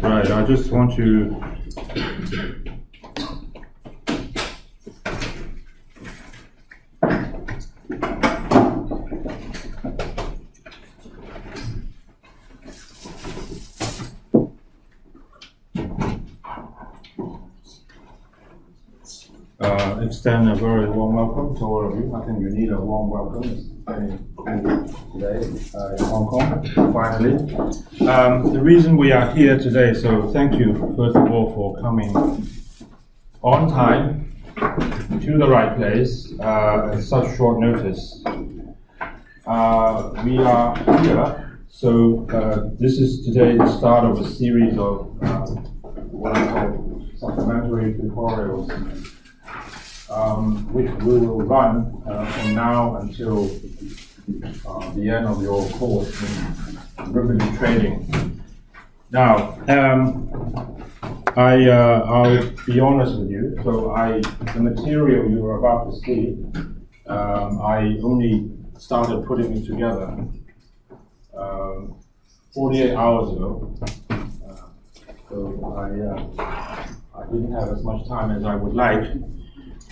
Right, I just want to extend a very warm welcome to all of you. I think you need a warm welcome today in Hong Kong, finally. The reason we are here today, so thank you first of all for coming on time to the right place at such short notice. We are here, so this is today the start of a series of what I call supplementary tutorials, which we will run from now until the end of your course in derivative trading. Now, I'll be honest with you. So the material you are about to see, I only started putting it together 48 hours ago. So I didn't have as much time as I would like.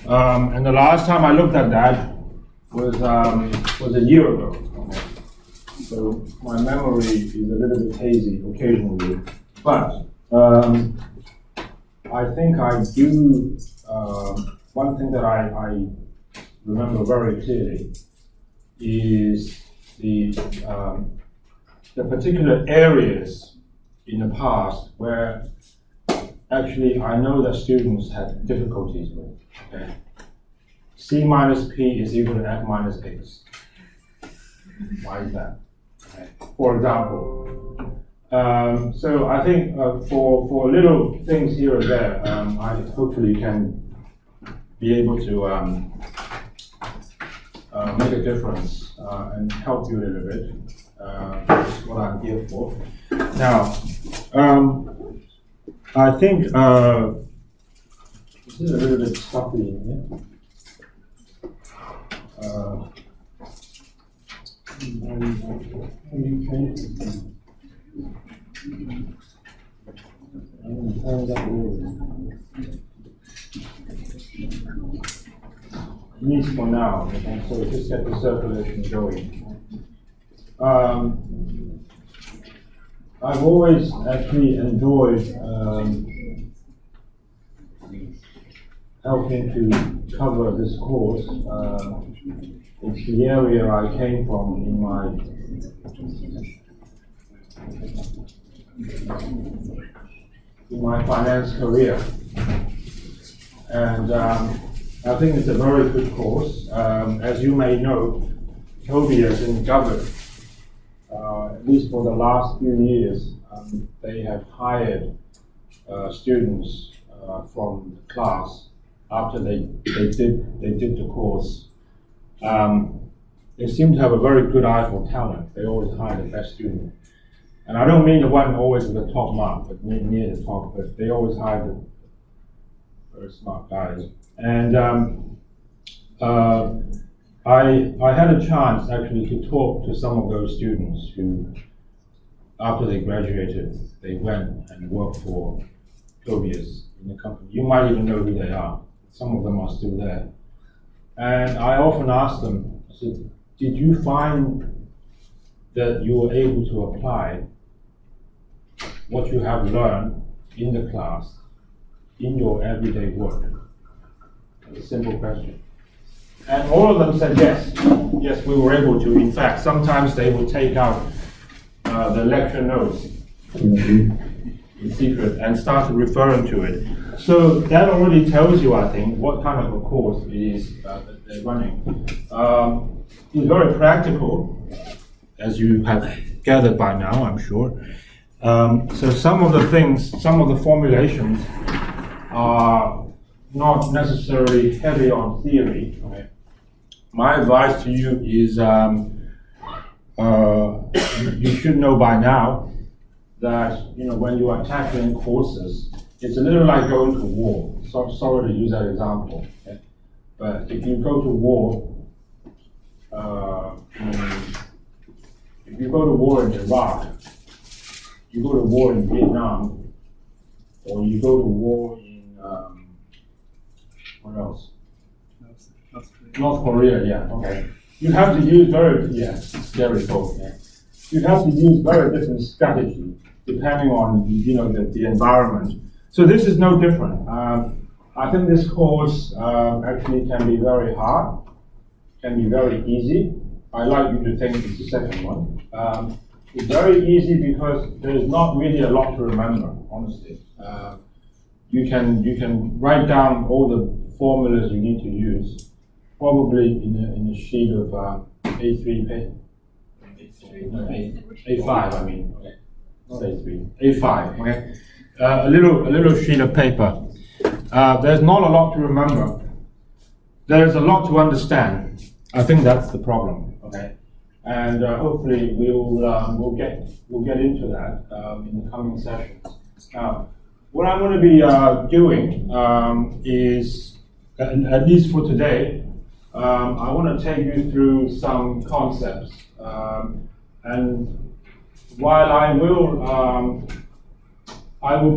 And the last time I looked at that was a year ago. Okay. So my memory is a little bit hazy occasionally, but I think I do. One thing that I remember very clearly is the particular areas in the past where actually I know that students had difficulties with. Okay. C minus P is equal to F minus X. Why is that? Okay. For example, so I think for little things here and there, I hopefully can be able to make a difference and help you a little bit. That's what I'm here for. Now, I think this is a little bit stuffy in here. At least for now, okay? So just get the circulation going. I've always actually enjoyed helping to cover this course. It's the area I came from in my finance career, and I think it's a very good course. As you may know, Toby has been governed, at least for the last few years. They have hired students from the class after they did the course. They seem to have a very good eye for talent. They always hire the best student. And I don't mean the one always with the top mark, but near the top, but they always hire the very smart guys. And I had a chance actually to talk to some of those students who, after they graduated, they went and worked for Tobias in the company. You might even know who they are. Some of them are still there. And I often ask them, I said, did you find that you were able to apply what you have learned in the class in your everyday work? A simple question. And all of them said yes. Yes, we were able to. In fact, sometimes they would take out the lecture notes in secret and start referring to it. So that already tells you, I think, what kind of a course it is that they're running. It's very practical, as you have gathered by now, I'm sure. So some of the things, some of the formulations are not necessarily heavy on theory, right? my advice to you is you should know by now that when you are tackling courses, it's a little like going to war. So sorry to use that example, okay? But if you go to war, if you go to war in Iraq, you go to war in Vietnam, or you go to war in what else? North Korea, yeah, okay. You have to use scary folk, yeah. You have to use very different strategy depending on the environment. So this is no different. I think this course actually can be very hard, can be very easy. I like you to think it's the second one. It's very easy because there's not really a lot to remember, honestly. You can write down all the formulas you need to use, probably in a sheet of A3 paper. A5, I mean. Okay. Not A3. A5. Okay. A little sheet of paper. There's not a lot to remember. There's a lot to understand. I think that's the problem. Okay. And hopefully we'll get into that in the coming sessions. Now, what I'm going to be doing is, at least for today, I want to take you through some concepts. And while I will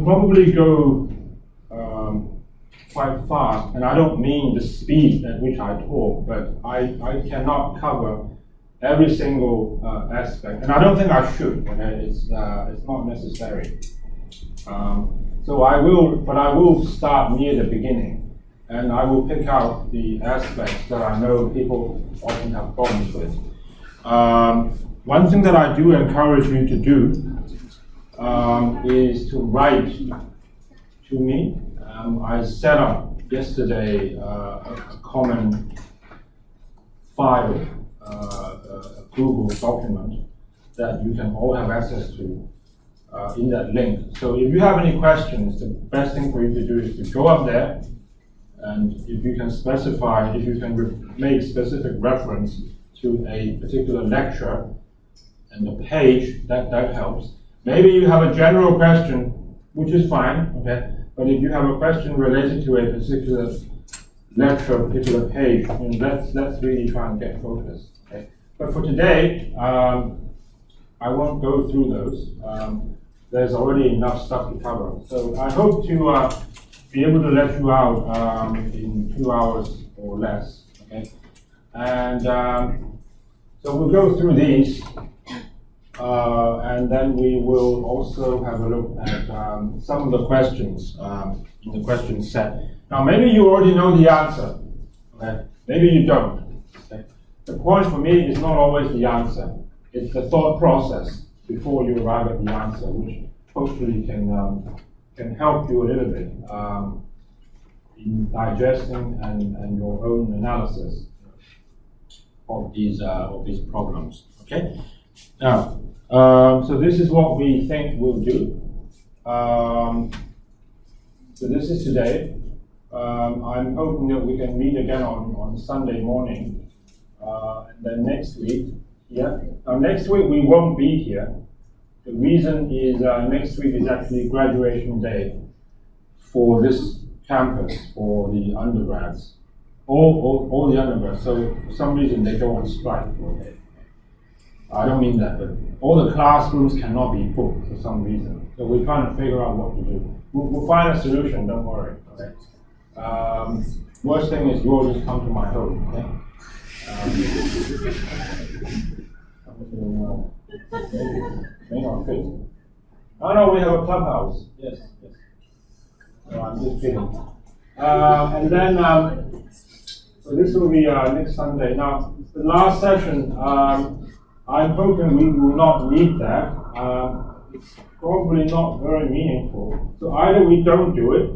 probably go quite fast, and I don't mean the speed at which I talk, but I cannot cover every single aspect, and I don't think I should. Okay? It's not necessary. So I will start near the beginning, and I will pick out the aspects that I know people often have problems with. One thing that I do encourage you to do is to write to me. I set up yesterday a common file, a Google document that you can all have access to in that link. So if you have any questions, the best thing for you to do is to go up there, and if you can specify, if you can make specific reference to a particular lecture and the page, that helps. Maybe you have a general question, which is fine, okay? But if you have a question related to a particular lecture, particular page, let's really try and get focused, okay? But for today, I won't go through those. There's already enough stuff to cover. So I hope to be able to let you out in 2 hours or less, okay? And so we'll go through these, and then we will also have a look at some of the questions in the question set. Now, maybe you already know the answer, okay? Maybe you don't. Okay? The point for me is not always the answer. It's the thought process before you arrive at the answer, which hopefully can help you a little bit in digesting and your own analysis of these problems. Okay. Now, so this is what we think we'll do. So this is today. I'm hoping that we can meet again on Sunday morning, and then next week. Yeah. Now next week we won't be here. The reason is next week is actually graduation day for this campus, for the undergrads, all the undergrads. So for some reason they go on strike for a day. I don't mean that, but all the classrooms cannot be booked for some reason. So we're trying to figure out what to do. We'll find a solution. Don't worry. Okay. Worst thing is you'll just come to my home. Okay. May not fit. Oh no, we have a clubhouse. Yes. No, I'm just kidding. And then, so this will be next Sunday. Now, the last session, I'm hoping we will not need that. It's probably not very meaningful. So either we don't do it,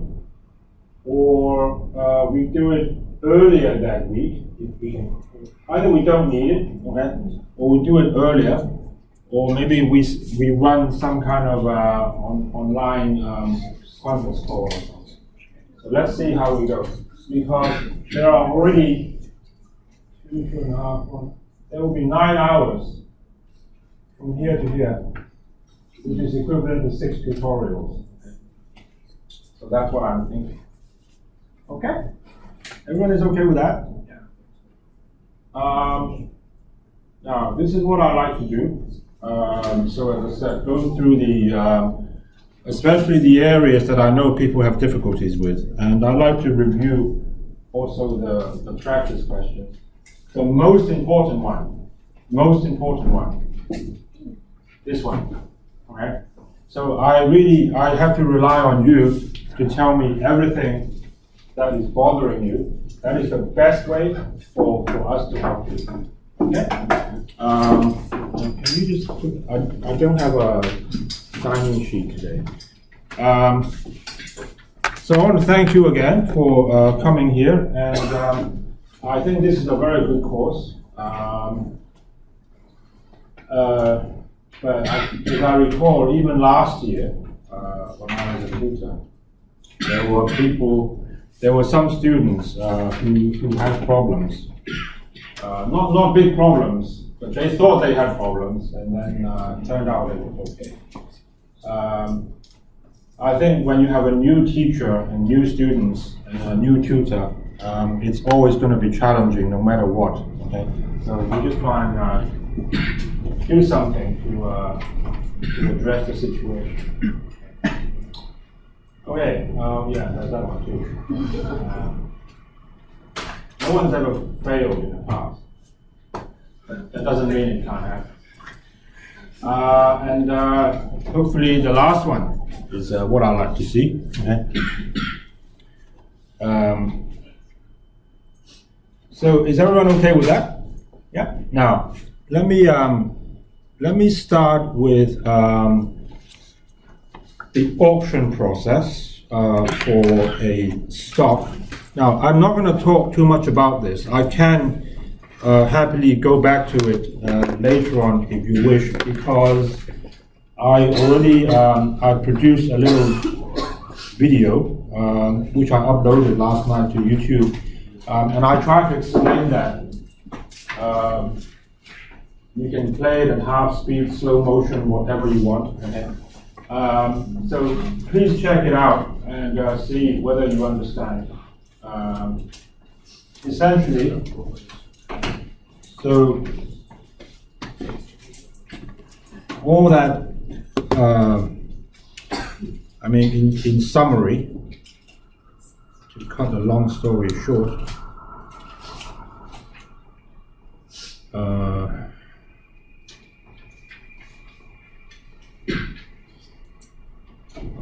or we do it earlier that week, if we can. Either we don't need it, okay, or we do it earlier, or maybe we run some kind of online conference call or something. So let's see how we go, because there are already 2, 2.5, 1. There will be 9 hours from here to here, which is equivalent to 6 tutorials. So that's what I'm thinking. Okay? Everyone is okay with that? Now, this is what I like to do. So as I said, go through the, especially the areas that I know people have difficulties with. And I like to review also the practice questions. The most important one, this one, okay? So I have to rely on you to tell me everything that is bothering you. That is the best way for us to help you. Okay? Can you just put, I don't have a sign-in sheet today. So I want to thank you again for coming here, and I think this is a very good course. But as I recall, even last year, when I was a tutor, there were some students who had problems. Not big problems, but they thought they had problems, and then turned out it was okay. I think when you have a new teacher and new students and a new tutor, it's always going to be challenging no matter what. Okay, so we just try and do something to address the situation. Okay, yeah, there's that one too. No one's ever failed in the past. That doesn't mean it can't happen. And hopefully the last one is what I like to see. Okay. So is everyone okay with that? Yeah. Now let me start with the auction process for a stock. Now I'm not going to talk too much about this. I can happily go back to it later on if you wish, because I already I produced a little video which I uploaded last night to YouTube, and I tried to explain that. You can play it at half speed, slow motion, whatever you want. Okay? So please check it out and see whether you understand. Essentially, so all that, I mean, in summary, to cut a long story short,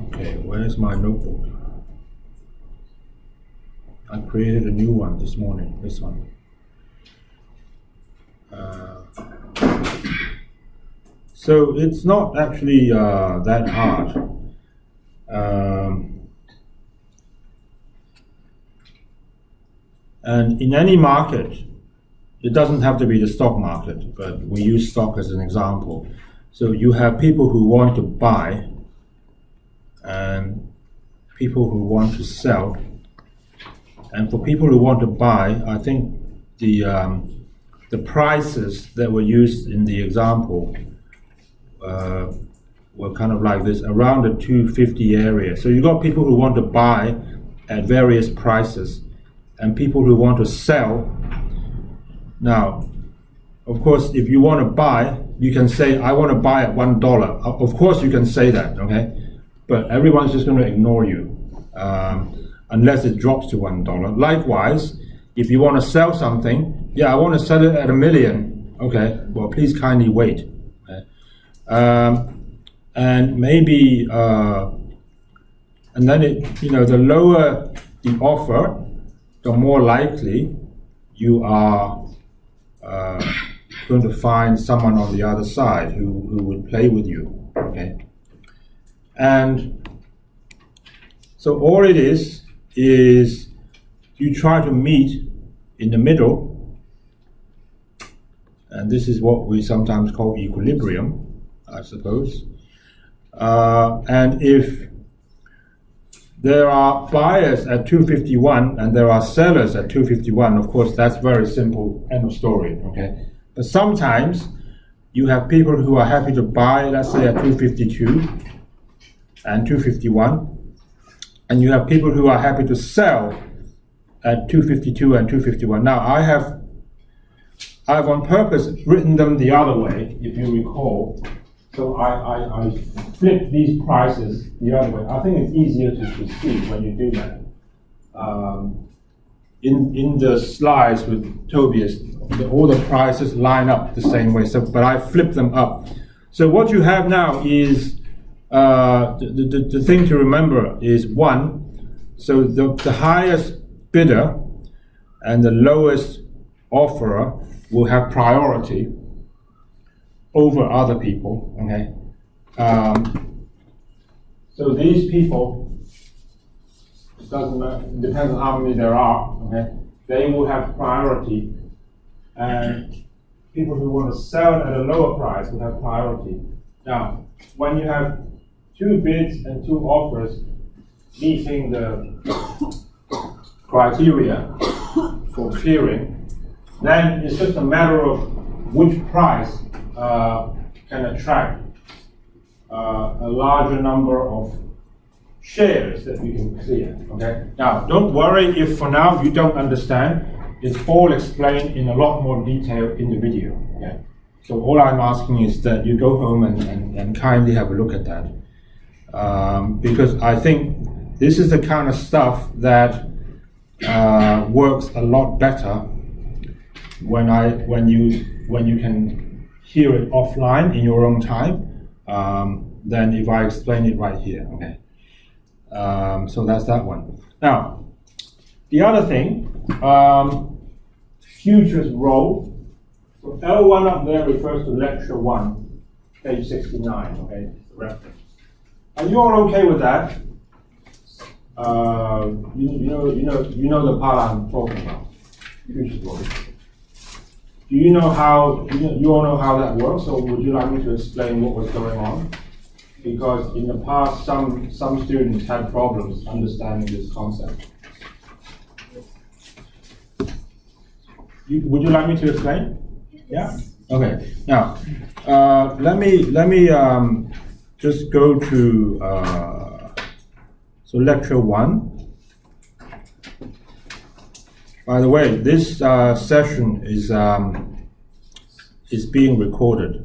okay, where's my notebook? I created a new one this morning, this one. So it's not actually that hard. And in any market, it doesn't have to be the stock market, but we use stock as an example. So you have people who want to buy and people who want to sell. And for people who want to buy, I think the prices that were used in the example were kind of like this, around the 250 area. So you got people who want to buy at various prices and people who want to sell. Now, of course, if you want to buy, you can say, I want to buy at $1. Of course you can say that, okay? But everyone's just going to ignore you unless it drops to $1. Likewise, if you want to sell something, yeah, I want to sell it at $1 million. Okay, well, please kindly wait. Okay? And maybe, and then the lower the offer, the more likely you are going to find someone on the other side who would play with you. Okay, and so all it is you try to meet in the middle, and this is what we sometimes call equilibrium, I suppose. And if there are buyers at 251 and there are sellers at 251. Of course, that's very simple, end of story, okay? But sometimes you have people who are happy to buy, let's say at 252 and 251, and you have people who are happy to sell at 252 and 251. Now, I've on purpose written them the other way, if you recall. So I flip these prices the other way. I think it's easier to see when you do that. In the slides with Tobias, all the prices line up the same way. So, but I flip them up. So what you have now is the thing to remember is one. So the highest bidder and the lowest offerer will have priority over other people, okay? So these people, it doesn't matter, it depends on how many there are, okay? They will have priority, and people who want to sell at a lower price will have priority. Now, when you have two bids and two offers meeting the criteria for clearing, then it's just a matter of which price can attract a larger number of shares that we can clear. Okay. Now, don't worry if for now you don't understand. It's all explained in a lot more detail in the video. Okay. So all I'm asking is that you go home and kindly have a look at that, because I think this is the kind of stuff that works a lot better when you can hear it offline in your own time, than if I explain it right here. Okay. So that's that one. Now, the other thing, futures role. So L1 up there refers to lecture 1, page 69. Okay, the reference. Are you all okay with that? You know the part I'm talking about. Futures role. Do you know how, you all know how that works, or would you like me to explain what was going on? Because in the past, some students had problems understanding this concept. Would you like me to explain? Yeah? Okay. Now, let me just go to, so lecture 1. By the way, this session is being recorded.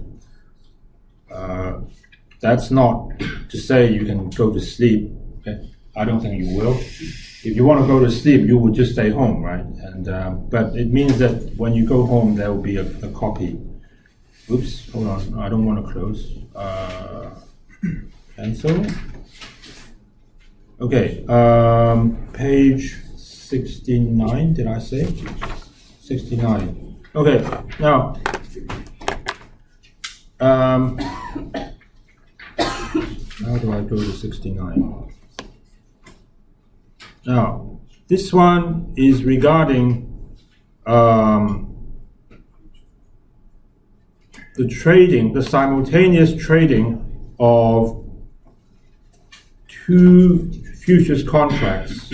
That's not to say you can go to sleep. Okay? I don't think you will. If you want to go to sleep, you would just stay home, right? And but it means that when you go home, there will be a copy. Oops, hold on. I don't want to close. Cancel. Okay. Page 69, did I say? 69. Okay, now, how do I go to 69? Now, this one is regarding the simultaneous trading of two futures contracts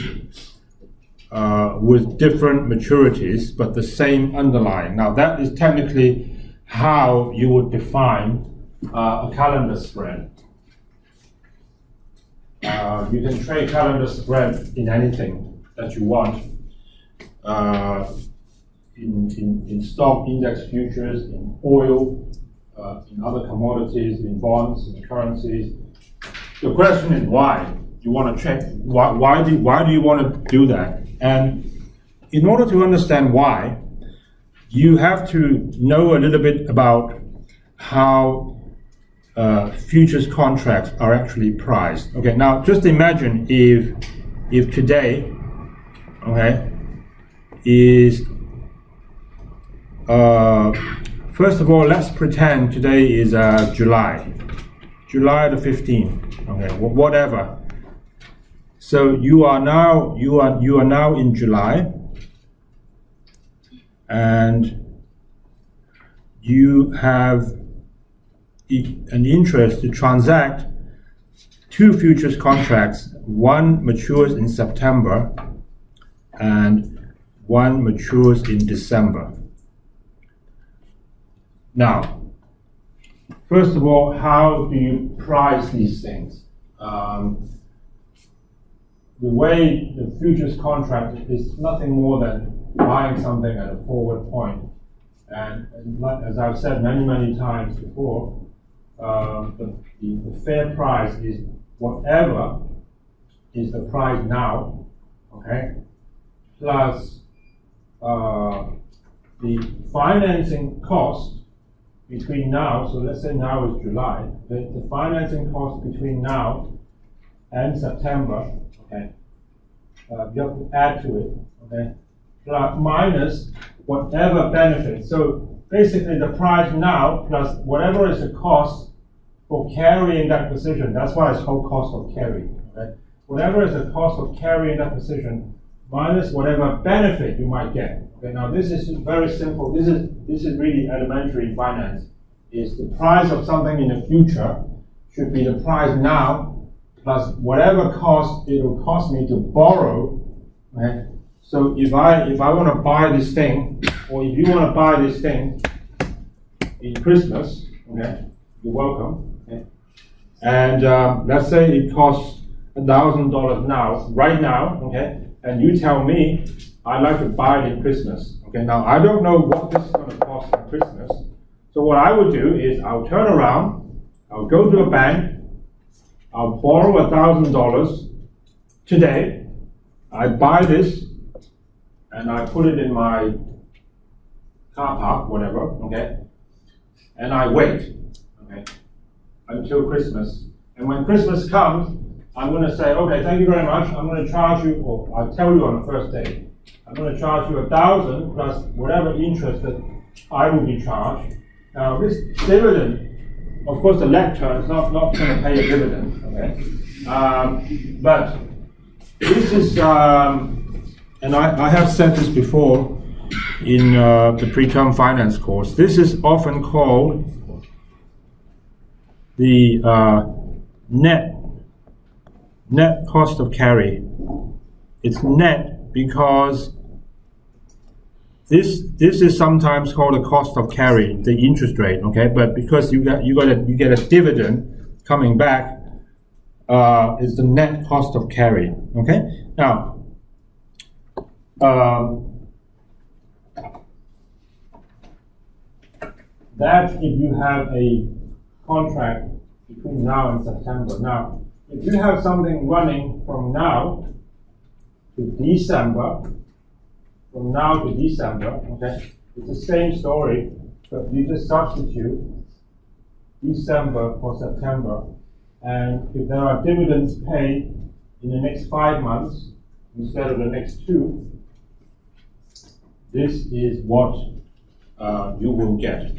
with different maturities, but the same underlying. Now, that is technically how you would define a calendar spread. You can trade calendar spread in anything that you want, in stock index futures, in oil, in other commodities, in bonds, in currencies. The question is why you want to check. Why do you want to do that? And in order to understand why, you have to know a little bit about how futures contracts are actually priced. Okay, now just imagine if today, okay, is first of all, let's pretend today is July the 15th. Okay, whatever. So you are now in July, and you have an interest to transact two futures contracts. One matures in September and one matures in December. Now, first of all, how do you price these things? The way the futures contract is nothing more than buying something at a forward point. And as I've said many times before, the fair price is whatever is the price now, okay, plus the financing cost between now, so let's say now is July, the financing cost between now and September, okay, you have to add to it, okay, plus minus whatever benefit. So basically the price now plus whatever is the cost for carrying that position, that's why it's called cost of carry, okay? Whatever is the cost of carrying that position minus whatever benefit you might get. Okay, now this is very simple. This is really elementary in finance. Is the price of something in the future should be the price now plus whatever cost it will cost me to borrow. Okay? So if I want to buy this thing, or if you want to buy this thing in Christmas, okay, you're welcome. Okay? And let's say it costs $1,000 now, right now, okay, and you tell me I'd like to buy it in Christmas. Okay, now I don't know what this is going to cost in Christmas. So what I would do is I'll turn around, I'll go to a bank, I'll borrow $1,000 today, I buy this, and I put it in my car park, whatever, okay, and I wait, okay, until Christmas. And when Christmas comes, I'm going to say, okay, thank you very much. I'm going to charge you, or I'll tell you on the first day, I'm going to charge you $1,000 plus whatever interest that I will be charged. Now this dividend, of course, the lecturer is not going to pay a dividend, okay? But this is, and I have said this before in the pre-term finance course. This is often called the net cost of carry. It's net because this is sometimes called the cost of carry, the interest rate, okay? But because you get a dividend coming back, it's the net cost of carry, okay? Now, that's if you have a contract between now and September. Now, if you have something running from now to December, okay, it's the same story, but you just substitute December for September, and if there are dividends paid in the next 5 months instead of the next 2, this is what you will get,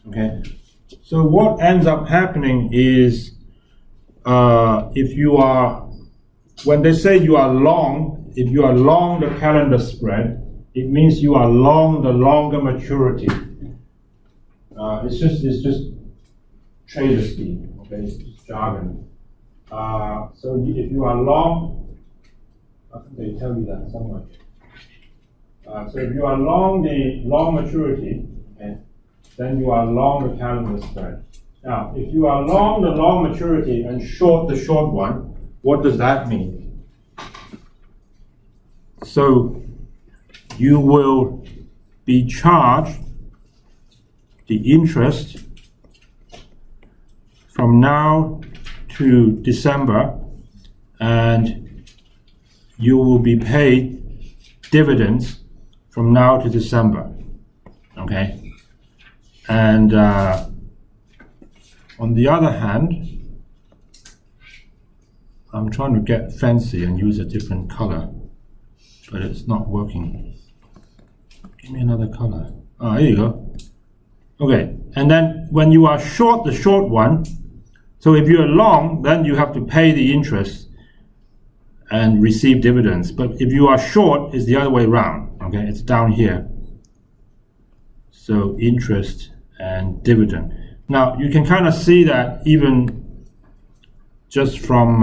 okay? So what ends up happening is, if you are, when they say you are long, if you are long the calendar spread, it means you are long the longer maturity. It's just trader speak, okay? It's just jargon. So if you are long, I think they tell you that somewhere. So if you are long the long maturity, okay, then you are long the calendar spread. Now, if you are long the long maturity and short the short one, what does that mean? So you will be charged the interest from now to December, and you will be paid dividends from now to December, okay? And on the other hand, I'm trying to get fancy and use a different color, but it's not working. Give me another color. Oh, there you go. Okay, and then when you are short the short one, so if you are long, then you have to pay the interest and receive dividends. But if you are short, it's the other way around, okay? It's down here. So interest and dividend. Now, you can kind of see that even just from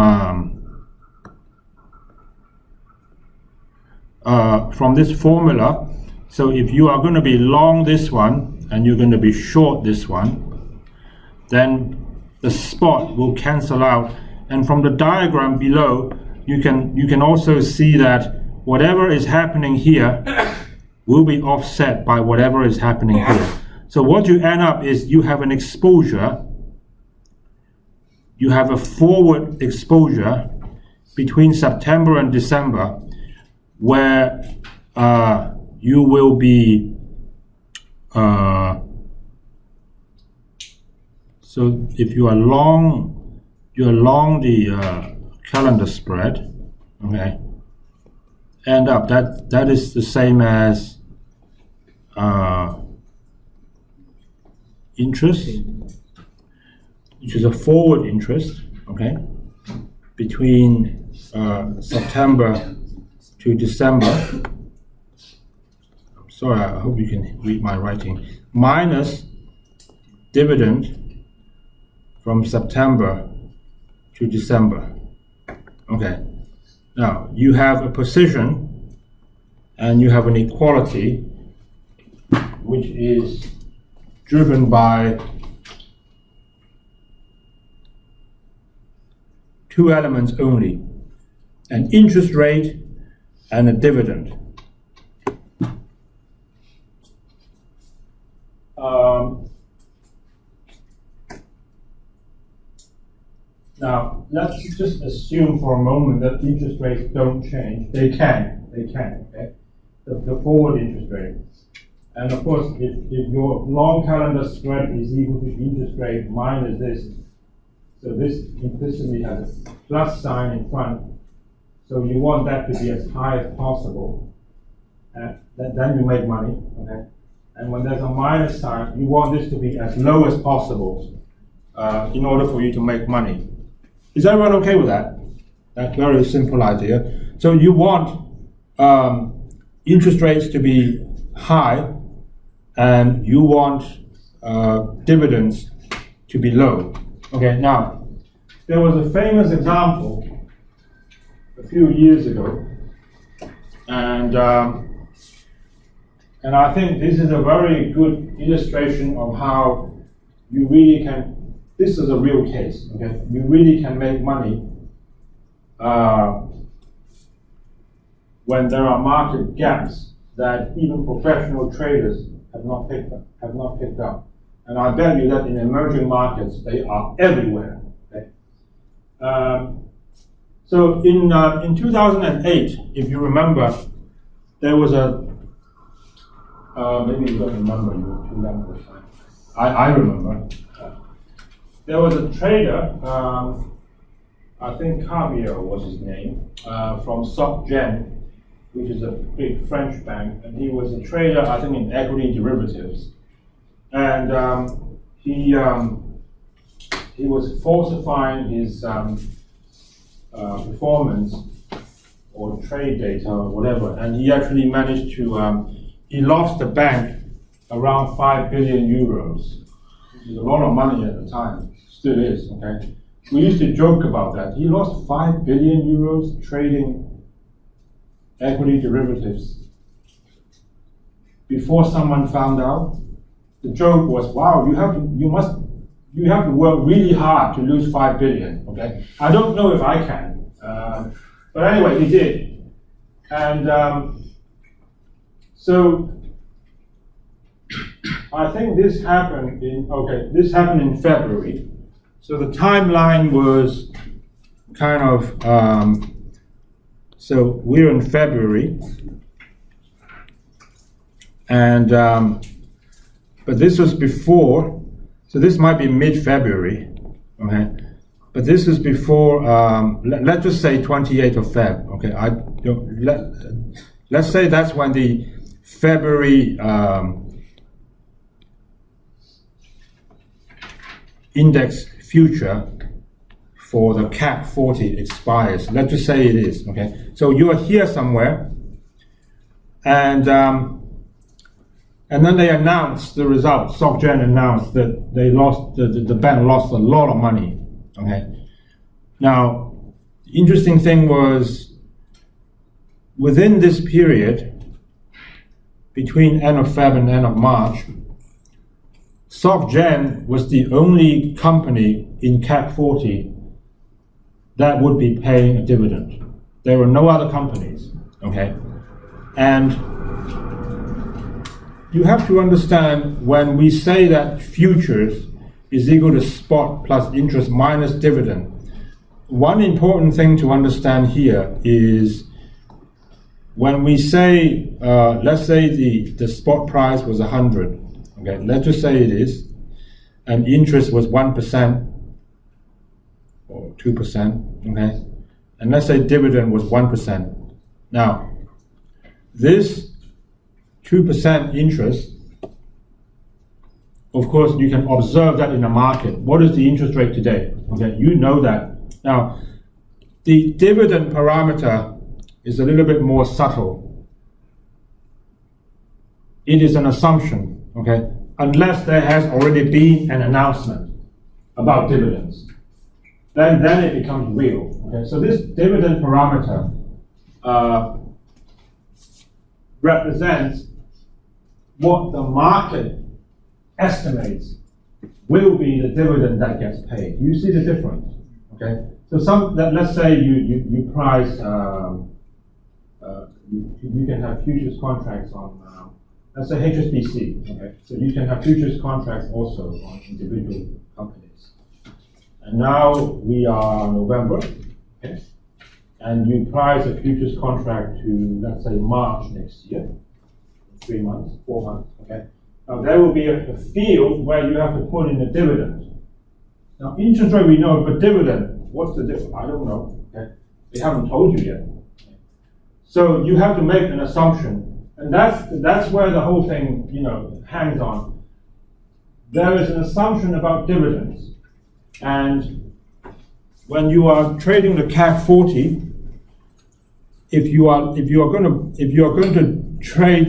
this formula. So if you are going to be long this one and you're going to be short this one, then the spot will cancel out. And from the diagram below, you can also see that whatever is happening here will be offset by whatever is happening here. So what you end up is you have an exposure, you have a forward exposure between September and December, where you will be so if you are long, the calendar spread, okay, end up that is the same as interest, which is a forward interest, okay, between September to December. I'm sorry, I hope you can read my writing. Minus dividend from September to December. Okay. Now you have a position and you have an equality which is driven by two elements only: an interest rate and a dividend. Now, let's just assume for a moment that interest rates don't change. They can, okay? The forward interest rate. And of course, if your long calendar spread is equal to interest rate minus this, so this implicitly has a plus sign in front, so you want that to be as high as possible, and then you make money, okay? And when there's a minus sign, you want this to be as low as possible in order for you to make money. Is everyone okay with that? That's a very simple idea. So you want interest rates to be high, and you want dividends to be low. Okay, now, there was a famous example a few years ago, and I think this is a very good illustration of how you really can. This is a real case, okay? You really can make money when there are market gaps that even professional traders have not picked up. And I bet you that in emerging markets, they are everywhere, okay? So in 2008, if you remember, there was a, maybe you don't remember, you were too young at the time. I remember. There was a trader, I think Javier was his name, from Soc Gen, which is a big French bank, and he was a trader, I think, in equity derivatives. And he was falsifying his performance or trade data or whatever, and he actually managed to, he lost the bank around 5 billion euros, which is a lot of money at the time. Still is, okay? We used to joke about that. He lost 5 billion euros trading equity derivatives before someone found out. The joke was, wow, you have to work really hard to lose 5 billion, okay? I don't know if I can, but anyway, he did. And so I think this happened in February. So the timeline was kind of, so we're in February, and but this was before, so this might be mid-February, okay? But this is before, let's just say 28th of Feb, okay? Let's say that's when the February index future for the CAC 40 expires. Let's just say it is, okay? So you are here somewhere, and then they announced the results. SocGen announced that they lost, the bank lost a lot of money, okay? Now, the interesting thing was, within this period, between end of Feb and end of March, SocGen was the only company in CAC 40 that would be paying a dividend. There were no other companies, okay? And you have to understand, when we say that futures is equal to spot plus interest minus dividend, one important thing to understand here is, when we say, let's say the spot price was 100, okay, let's just say it is, and interest was 1% or 2%, okay, and let's say dividend was 1%. Now, this 2% interest, of course, you can observe that in the market. What is the interest rate today? Okay, you know that. Now, the dividend parameter is a little bit more subtle. It is an assumption, okay, unless there has already been an announcement about dividends. Then it becomes real. Okay, so this dividend parameter represents what the market estimates will be the dividend that gets paid. You see the difference, okay? So let's say you price, you can have futures contracts on, let's say HSBC, okay? So you can have futures contracts also on individual companies. And now we are November, okay? And you price a futures contract to, let's say, March next year, 3 months, 4 months, okay? Now there will be a field where you have to put in a dividend. Now interest rate we know, but dividend, what's the difference? I don't know, okay? They haven't told you yet. Okay? So you have to make an assumption, and that's where the whole thing, hangs on. There is an assumption about dividends, and when you are trading the CAC 40, if you are going to trade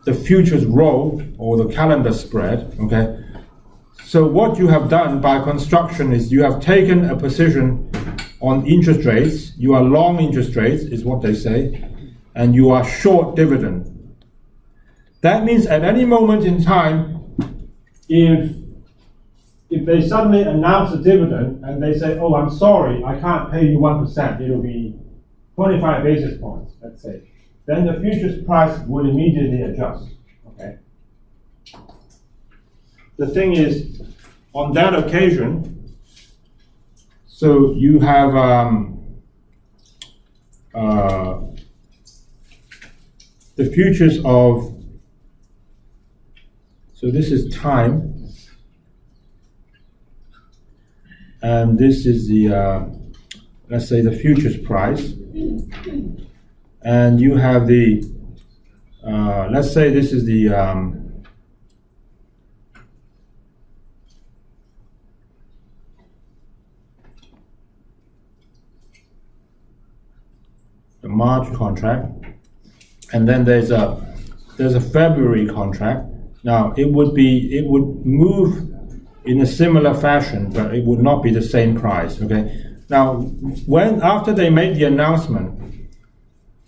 the futures roll or the calendar spread, okay? So what you have done by construction is you have taken a position on interest rates. You are long interest rates, is what they say, and you are short dividend. That means at any moment in time, if they suddenly announce a dividend and they say, oh, I'm sorry, I can't pay you 1%, it'll be 25 basis points, let's say, then the futures price will immediately adjust, okay? The thing is, on that occasion, so you have the futures of, so this is time, and this is the, let's say, the futures price, and you have the, let's say this is the March contract, and then there's a February contract. Now it would move in a similar fashion, but it would not be the same price. Okay. Now, after they made the announcement,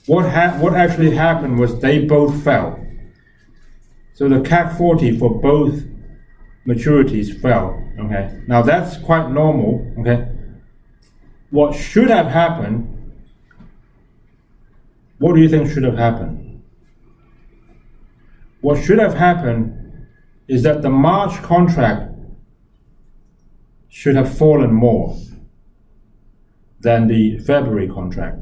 what actually happened was they both fell. So the CAC 40 for both maturities fell. Okay. Now that's quite normal. Okay. What should have happened? What do you think should have happened? What should have happened is that the March contract should have fallen more than the February contract.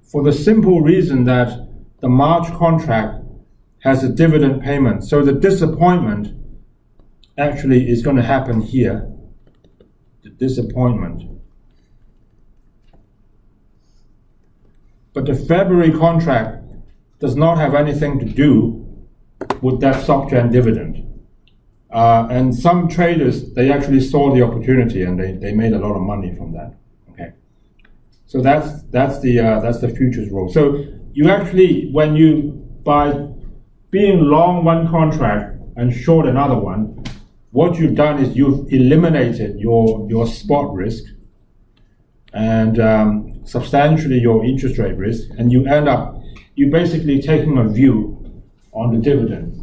For the simple reason that the March contract has a dividend payment. So the disappointment actually is going to happen here. The disappointment. But the February contract does not have anything to do with that SocGen dividend. And some traders, they actually saw the opportunity and they made a lot of money from that. Okay, so that's the futures rule. So you actually, by being long one contract and short another one, what you've done is you've eliminated your spot risk and substantially your interest rate risk, and you basically taking a view on the dividend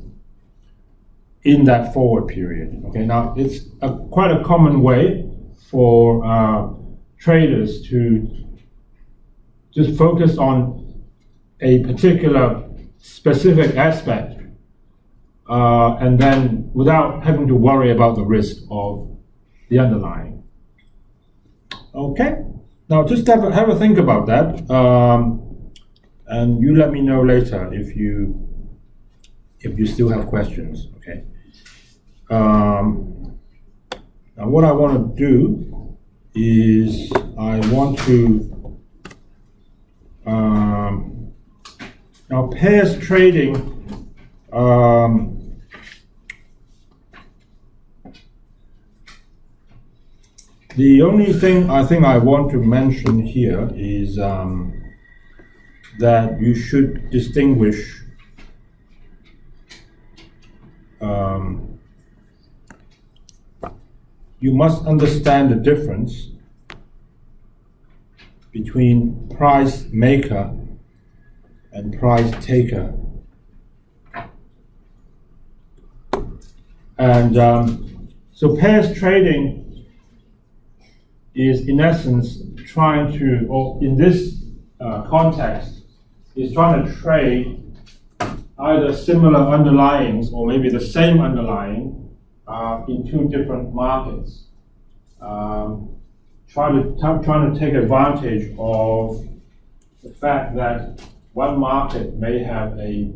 in that forward period. Okay, now it's quite a common way for traders to just focus on a particular specific aspect and then without having to worry about the risk of the underlying. Okay, now just have a think about that, and you let me know later if you still have questions. Okay. Now what I want to do is I want to now pairs trading. The only thing I think I want to mention here is that you should distinguish you must understand the difference between price maker and price taker. And so pairs trading is in essence trying to, or in this context, is trying to trade either similar underlyings or maybe the same underlying in two different markets. Trying to take advantage of the fact that one market may have a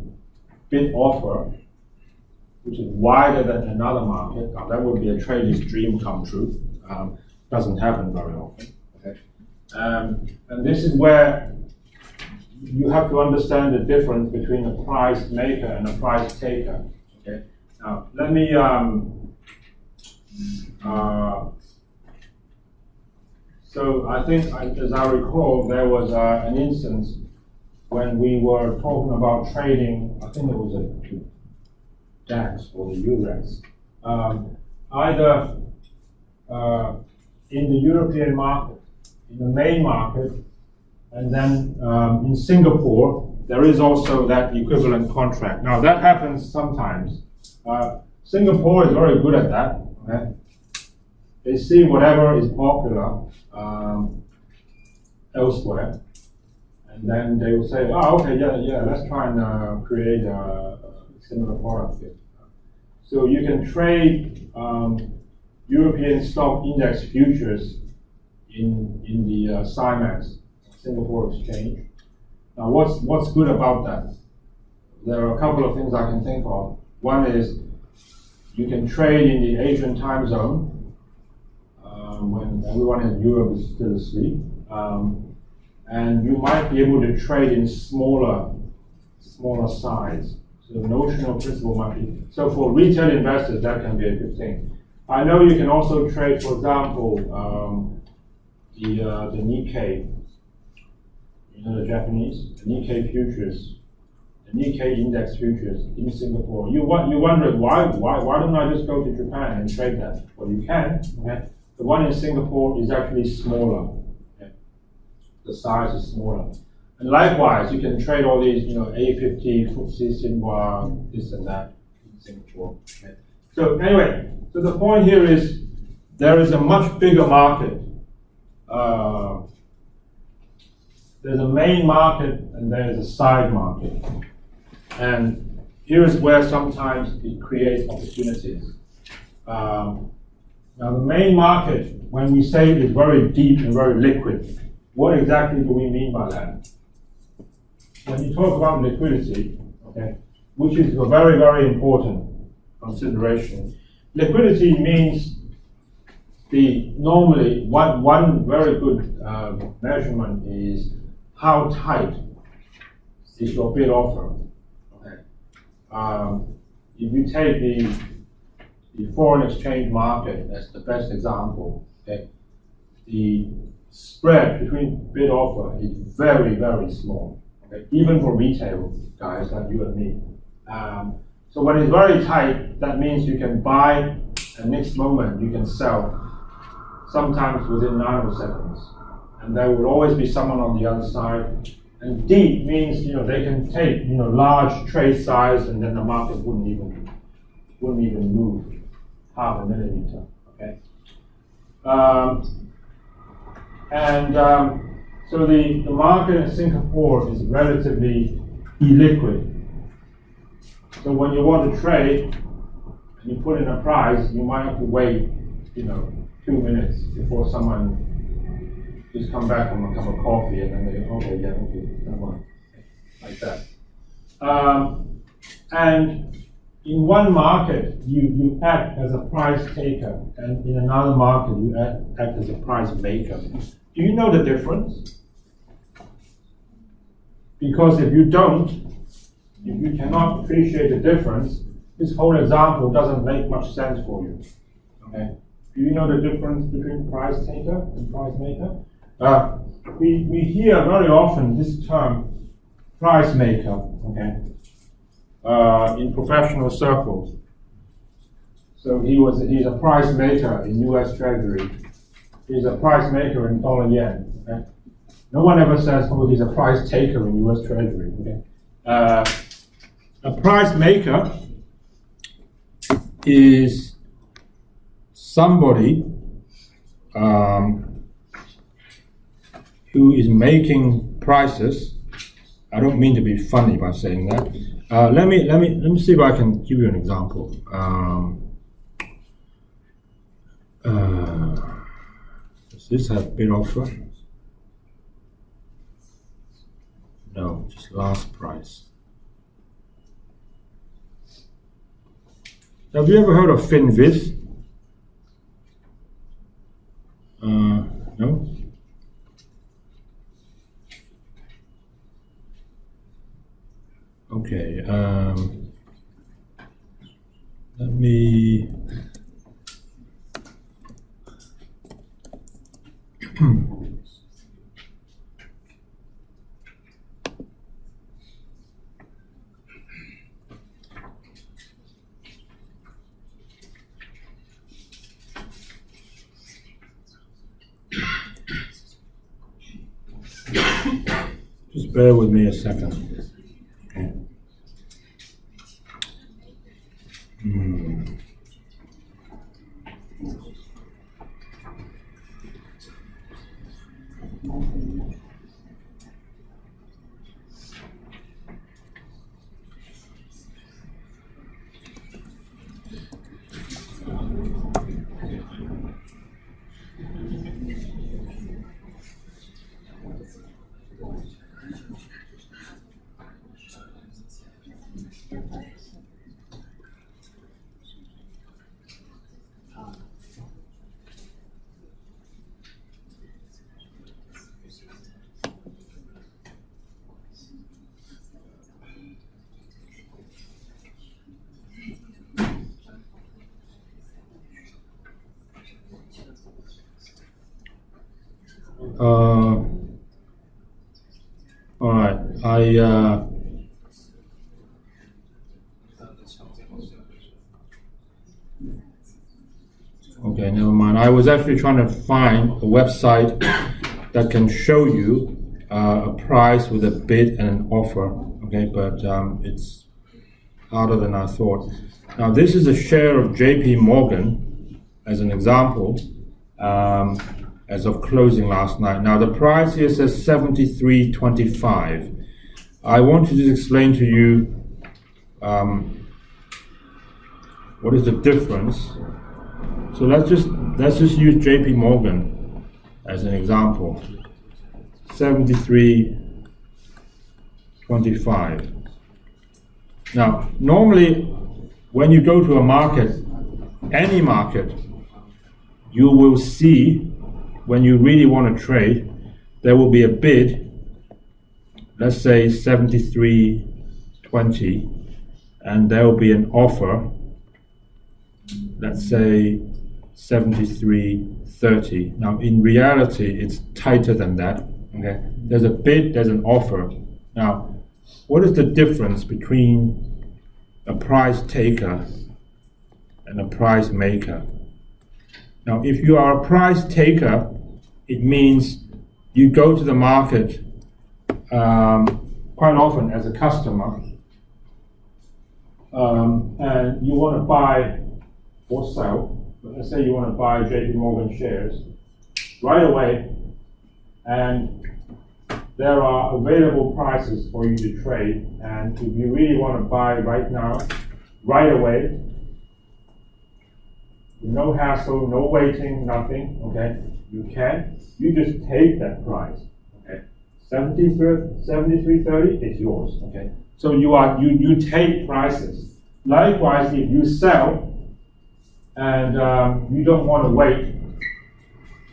bid offer which is wider than another market. Now that would be a trader's dream come true. Doesn't happen very often. Okay? And this is where you have to understand the difference between a price maker and a price taker. Okay. Now let me so I think, as I recall, there was an instance when we were talking about trading. I think it was a DAX or the UREX, either in the European market, in the main market, and then in Singapore, there is also that equivalent contract. Now that happens sometimes. Singapore is very good at that. Okay? They see whatever is popular elsewhere, and then they will say, "Oh, okay, yeah, let's try and create a similar product here." So you can trade European stock index futures in the CIMAX, Singapore Exchange. Now, what's good about that? There are a couple of things I can think of. One is you can trade in the Asian time zone when everyone in Europe is still asleep, and you might be able to trade in smaller size. So the notional principal might be. So for retail investors, that can be a good thing. I know you can also trade, for example, the Nikkei. You know the Japanese, the Nikkei futures, the Nikkei index futures in Singapore. You wonder why don't I just go to Japan and trade that? Well, you can. Okay? The one in Singapore is actually smaller. Okay? The size is smaller. And likewise, you can trade all these, A50, FTSE, Xinhua, this and that in Singapore. Okay? So anyway, so the point here is there is a much bigger market. There's a main market and there's a side market. And here's where sometimes it creates opportunities. Now the main market, when we say it is very deep and very liquid, what exactly do we mean by that? When you talk about liquidity, okay, which is a very, very important consideration, liquidity means normally one very good measurement is how tight is your bid offer. Okay. If you take the foreign exchange market as the best example, okay, the spread between bid offer is very, very small. Okay, even for retail guys like you and me. So when it's very tight, that means you can buy and next moment you can sell, sometimes within nanoseconds. And there will always be someone on the other side. And deep means, they can take, large trade size, and then the market wouldn't even move half a millimeter. Okay. So the market in Singapore is relatively illiquid. So when you want to trade and you put in a price, you might have to wait, 2 minutes before someone just come back from a cup of coffee, and then they go, okay, that one, like that. And in one market, you act as a price taker, and in another market, you act as a price maker. Do you know the difference? Because if you don't, if you cannot appreciate the difference, this whole example doesn't make much sense for you. Okay? Do you know the difference between price taker and price maker? We hear very often this term, price maker, okay, in professional circles. So he's a price maker in U.S. Treasury. He's a price maker in dollar yen. Okay? No one ever says, oh, he's a price taker in U.S. Treasury. Okay? A price maker is somebody who is making prices. I don't mean to be funny by saying that. Let me see if I can give you an example. Does this have bid offer? No, just last price. Have you ever heard of FinViz? No? Okay, let me just bear with me a second. Okay. All right, okay, never mind. I was actually trying to find a website that can show you a price with a bid and an offer, okay, but it's harder than I thought. Now, this is a share of JP Morgan as an example. As of closing last night. Now the price here says 73.25. I want to just explain to you what is the difference. So let's just use JP Morgan as an example. 73.25. Now normally when you go to a market, any market, you will see, when you really want to trade, there will be a bid, let's say 73.20, and there will be an offer, let's say 73.30. Now in reality, it's tighter than that. Okay, there's a bid, there's an offer. Now, what is the difference between a price taker and a price maker. Now, if you are a price taker, it means you go to the market quite often as a customer, and you want to buy or sell. Let's say you want to buy JP Morgan shares right away, and there are available prices for you to trade. And if you really want to buy right now, right away, no hassle, no waiting, nothing, okay, you can. You just take that price, okay. 73.30 is yours, okay. So you take prices. Likewise, if you sell and you don't want to wait,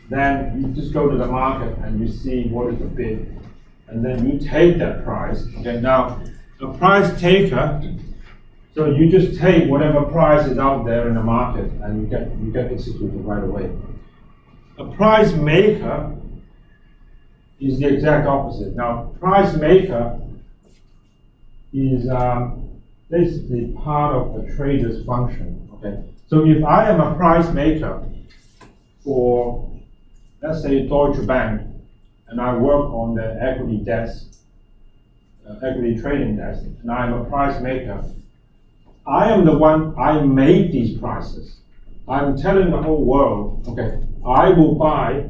then you just go to the market and you see what is the bid, and then you take that price. Okay, now a price taker, so you just take whatever price is out there in the market and you get executed right away. A price maker is the exact opposite. Now, price maker is basically part of a trader's function. Okay, so if I am a price maker for, let's say, Deutsche Bank, and I work on the equity desk, equity trading desk, and I'm a price maker, I am the one, I made these prices. I'm telling the whole world, okay, I will buy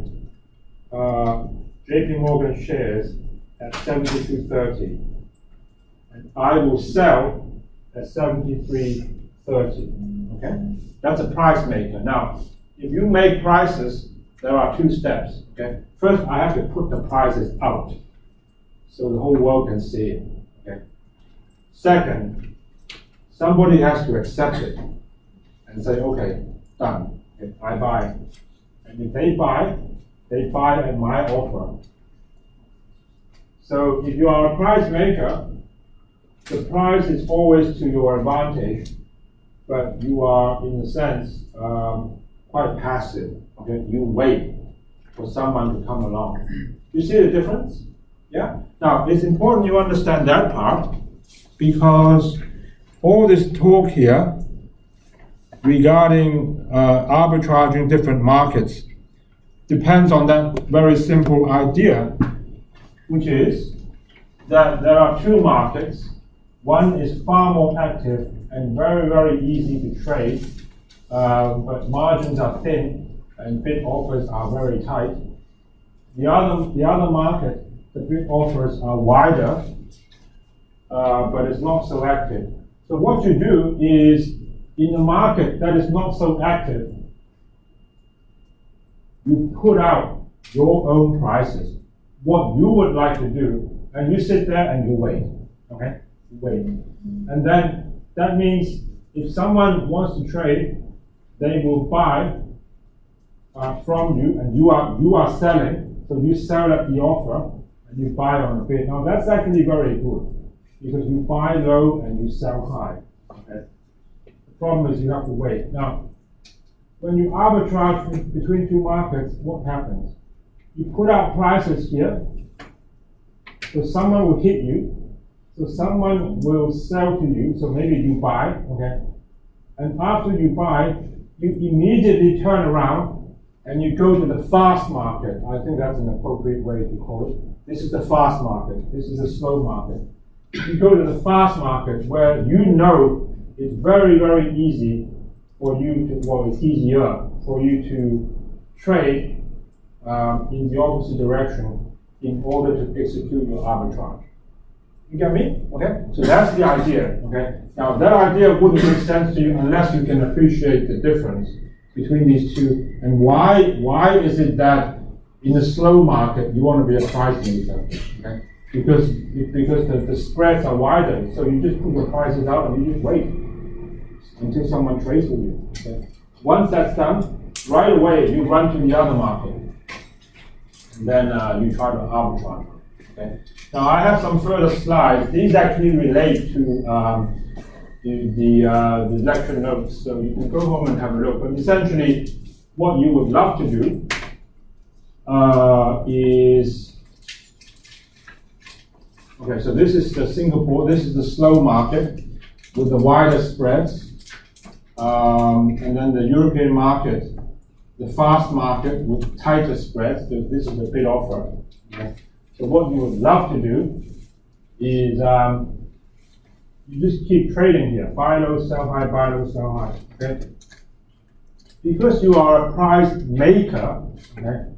JP Morgan shares at 72.30, and I will sell at 73.30, okay? That's a price maker. Now, if you make prices, there are two steps, okay? First, I have to put the prices out so the whole world can see it, okay? Second, somebody has to accept it and say, okay, done, okay, I buy. And if they buy at my offer. So if you are a price maker, the price is always to your advantage, but you are, in a sense, quite passive. Okay, you wait for someone to come along. You see the difference? Yeah. Now it's important you understand that part, because all this talk here regarding arbitraging different markets depends on that very simple idea, which is that there are two markets. One is far more active and very, very easy to trade, but margins are thin and bid offers are very tight. The other market, the bid offers are wider, but it's not so active. So what you do is, in a market that is not so active, you put out your own prices, what you would like to do, and you sit there and you wait, okay? You wait. And then that means if someone wants to trade, they will buy from you, and you are selling, so you sell at the offer and you buy on the bid. Now that's actually very good, because you buy low and you sell high. Okay? The problem is you have to wait. Now, when you arbitrage between two markets, what happens? You put out prices here, so someone will hit you, so someone will sell to you, so maybe you buy, okay? And after you buy, you immediately turn around and you go to the fast market. I think that's an appropriate way to call it. This is the fast market. This is the slow market. You go to the fast market where you know it's very, very easy for you to, well, it's easier for you to trade in the opposite direction in order to execute your arbitrage. You get me? Okay? So that's the idea. Okay? Now that idea wouldn't make sense to you unless you can appreciate the difference between these two, and why is it that in the slow market you want to be a price maker? Okay? Because the spreads are wider, so you just put your prices out and you just wait until someone trades with you. Okay? Once that's done, right away you run to the other market, and then you try to arbitrage. Okay? Now I have some further slides. These actually relate to the lecture notes, so you can go home and have a look. But essentially, what you would love to do is, okay, so this is the Singapore, this is the slow market with the wider spreads. And then the European market, the fast market with tighter spreads. This is a bid offer. Okay? So what you would love to do is you just keep trading here. Buy low, sell high, buy low, sell high. Okay? Because you are a price maker, okay,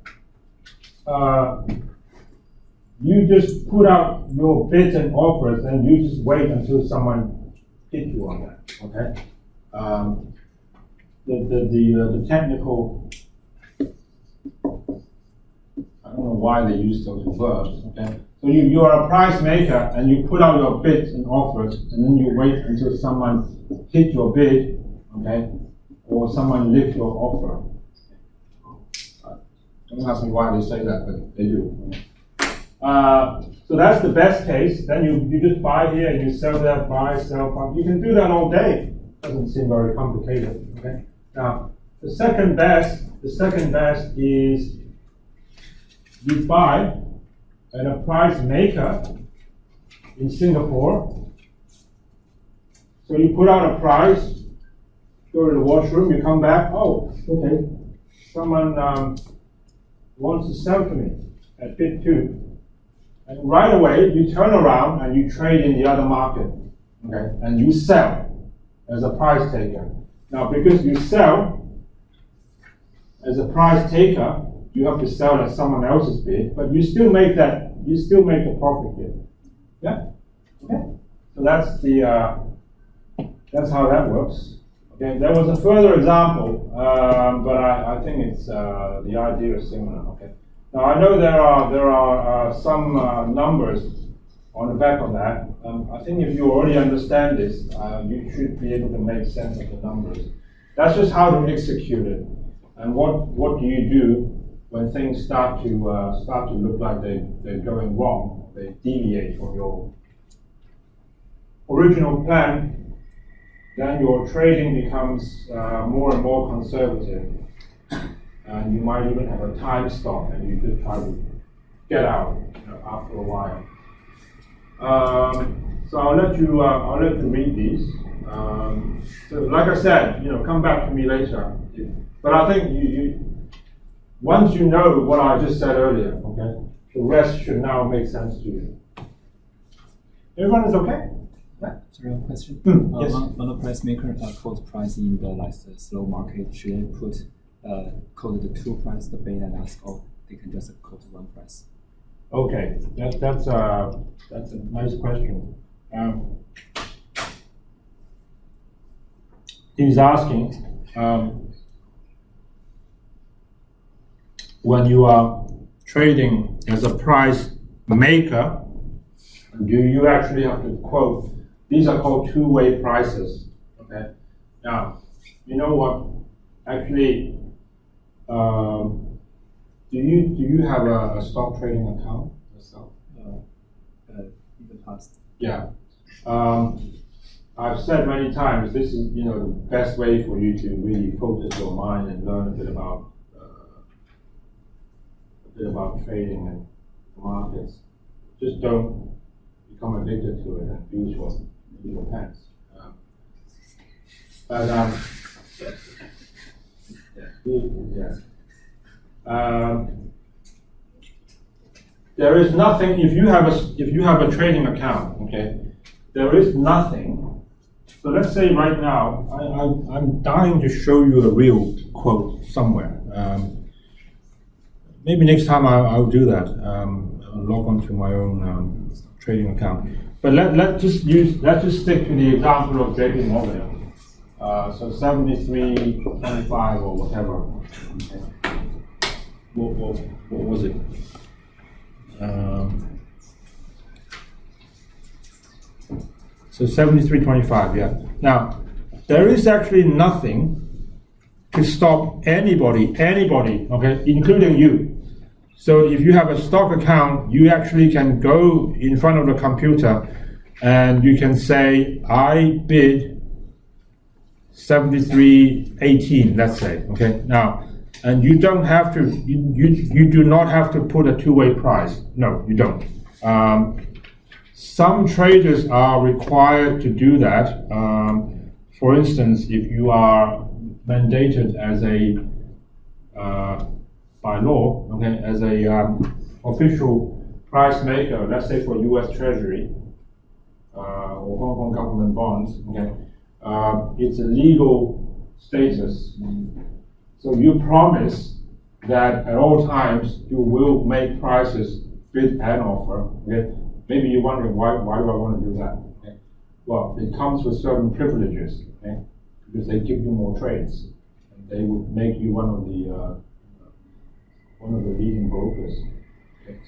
you just put out your bids and offers and you just wait until someone hits you on that. Okay? The technical, I don't know why they use those verbs. Okay? So you are a price maker and you put out your bids and offers and then you wait until someone hits your bid, okay, or someone lifts your offer. Don't ask me why they say that, but they do. So that's the best case. Then you just buy here and you sell there, buy, sell, buy. You can do that all day. Doesn't seem very complicated. Okay. Now the second best is you buy at a price maker in Singapore. So you put out a price, go to the washroom, you come back. Oh, okay. Someone wants to sell to me at bid 2. And right away, you turn around and you trade in the other market, okay? And you sell as a price taker. Now, because you sell as a price taker, you have to sell at someone else's bid, but you still make the profit here. Yeah? Okay? So that's that's how that works. Okay, there was a further example, but I think it's the idea is similar. Okay. Now I know there are some numbers on the back of that. I think if you already understand this, you should be able to make sense of the numbers. That's just how to execute it. And what do you do when things start to look like they're going wrong? They deviate from your original plan. Then your trading becomes more and more conservative. And you might even have a time stop and you just try to get out after a while. So I'll let you read these. So like I said, come back to me later. But I think you once you know what I just said earlier, okay, the rest should now make sense to you. Everyone is okay? Sorry, one question. Yes. On the price maker quote price in the slow market, should they put quote the 2 price, the bid and ask, or they can just quote 1 price? Okay, that's a nice question. He's asking, when you are trading as a price maker, do you actually have to quote? These are called two-way prices. Okay. Now, you know what? Actually, do you have a stock trading account yourself? In the past. Yeah. I've said many times this is the best way for you to really focus your mind and learn a bit about trading and markets. Just don't become addicted to it and lose your pants. There is nothing if you have a trading account. Okay, there is nothing. So let's say right now I'm dying to show you a real quote somewhere. Maybe next time I'll do that. I'll log on to my own trading account. But let's just stick to the example of JP Morgan. So 73.25 or whatever. Okay. What was it? So 73.25. Yeah. Now there is actually nothing to stop anybody, okay, including you. So if you have a stock account, you actually can go in front of the computer and you can say, I bid 73.18, let's say, okay? Now, and you don't have to, you do not have to put a two-way price. No, you don't. Some traders are required to do that. for instance, if you are mandated as a by law, okay, as a official price maker, let's say for U.S. Treasury or Hong Kong government bonds, okay, it's a legal status. So you promise that at all times you will make prices bid and offer. Okay? Maybe you're wondering why do I want to do that? Okay? Well, it comes with certain privileges, okay? Because they give you more trades, and they would make you one of the leading brokers. Okay?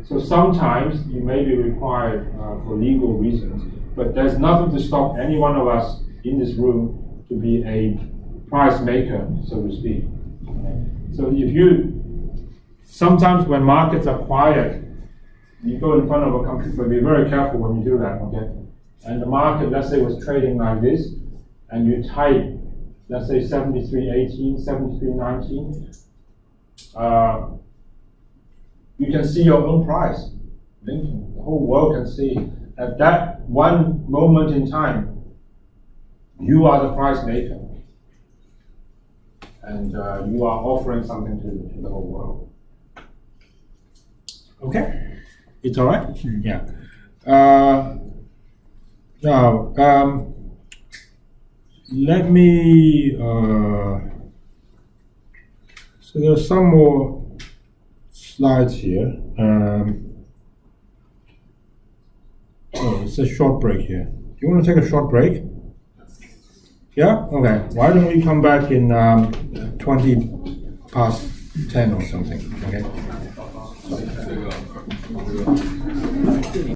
So sometimes you may be required for legal reasons, but there's nothing to stop any one of us in this room to be a price maker, so to speak. Okay? So sometimes when markets are quiet, you go in front of a computer, but be very careful when you do that, okay? And the market, let's say, was trading like this, and you type, let's say 73.18, 73.19, you can see your own price linking. The whole world can see at that one moment in time, you are the price maker. And you are offering something to the whole world. Okay? It's all right? Yeah. Now, let me, so there's some more slides here. It's a short break here. Do you want to take a short break? Yeah? Okay. Why don't we come back in 20 past 10 or something? Okay?